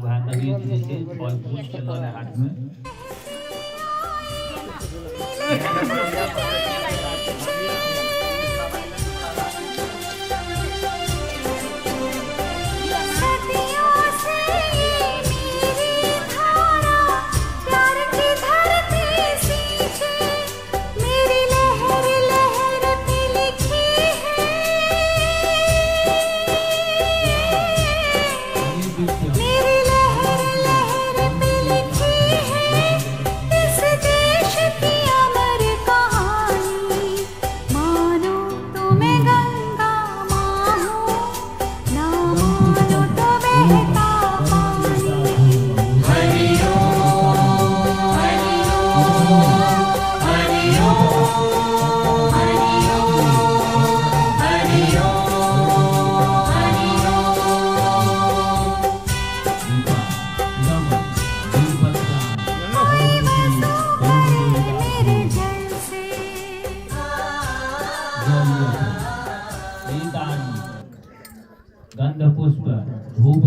वह नदी जे छै फल फूल के लऽ हाट में गंध पुष्प धूप